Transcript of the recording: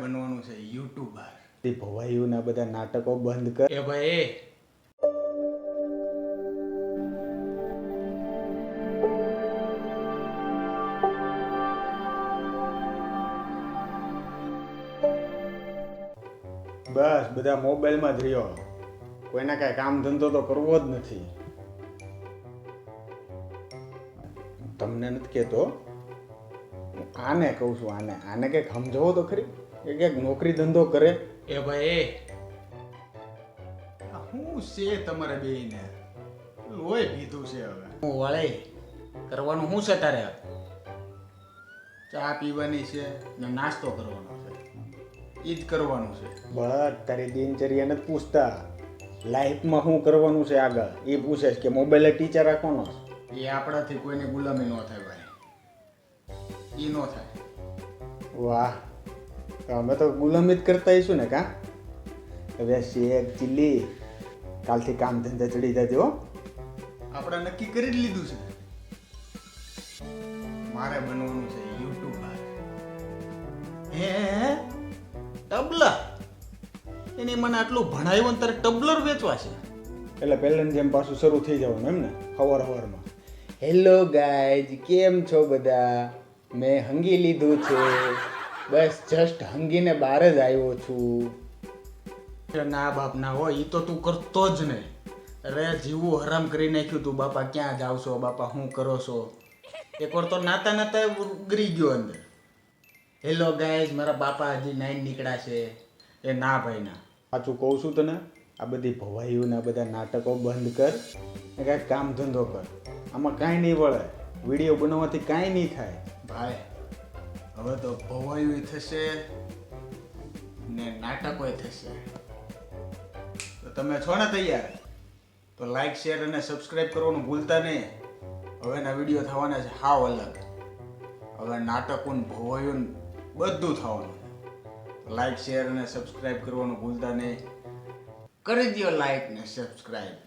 બનવાનું છે યુટ્યુબર. તે ભવાઈઓના બધા નાટકો બંધ કર. એ ભાઈ બસ બધા મોબાઈલમાં જ રહ્યો. કોઈને કાંઈ કામ ધંધો તો કરવો જ નથી. તમને નથી કહેતો, હું આને કહું છું. આને કંઈક સમજાવો તો ખરી કે કંઈક નોકરી ધંધો કરે. એ ભાઈ શું છે તમારે બેયને? લોહી પીધું છે હવે. હું વળે કરવાનું શું છે તારે? ચા પીવાની છે ને નાસ્તો કરવાનો છે, એ જ કરવાનું છે. બસ તારી દિનચર્યા નથી પૂછતા, લાઈફમાં શું કરવાનું છે આગળ એ પૂછે છે કે મોબાઈલ ટીચર રાખવાનો છે. એ આપણાથી કોઈની ગુલામી ન થાય ભાઈ, એ ન થાય. વાહ, તો અમે તો ગુલામી જ કરતા હઈશું ને કા? હવે શેક ચીલી કાલથી કામ ધંધા ચડી જજો હો. આપણે નક્કી કરી જ લીધું છે, મારે બનવાનું છે યુટ્યુબર. હે ટબલર? એની મને આટલું ભણાવ્યું ને તારે ટબલર વેચવા છે? એટલે પહેલાની જેમ પાછું શરૂ થઈ જવાનું એમ ને સવારમાં. હેલો ગાઈઝ, કેમ છો બધા? મેં હંગી લીધું છે, બસ જસ્ટ હંગીને બહાર જ આવ્યો છું. ના બાપ ના હોય, એ તો તું કરતો જ નહીં. અરે જીવું હરામ કરી નાખ્યું તું. બાપા ક્યાં જાવ છો? બાપા શું કરો છો? એકવાર તો નાતા નાતા ઉગરી ગયો અંદર. હેલો ગાઈઝ, મારા બાપા હજી નાઈન નીકળ્યા છે. એ ના ભાઈ ના. સાચું કહું છું તને, આ બધી ભવાઈઓના બધા નાટકો બંધ કર ને કાંઈક કામ ધંધો કર. આમાં કાંઈ નહીં વળે, વિડીયો બનાવવાથી કાંઈ નહીં થાય. ભાઈ હવે તો ભવાયું થશે ને નાટકોય થશે. તો તમે છો ને તૈયાર? તો લાઈક શેર અને સબસ્ક્રાઇબ કરવાનું ભૂલતા નહીં. હવેના વિડીયો થવાના છે હાવ અલગ. હવે નાટકો ને ભવાયું ને બધું થવાનું છે. લાઈક શેર અને સબસ્ક્રાઇબ કરવાનું ભૂલતા નહીં. કરી દો લાઈક ને સબસ્ક્રાઇબ.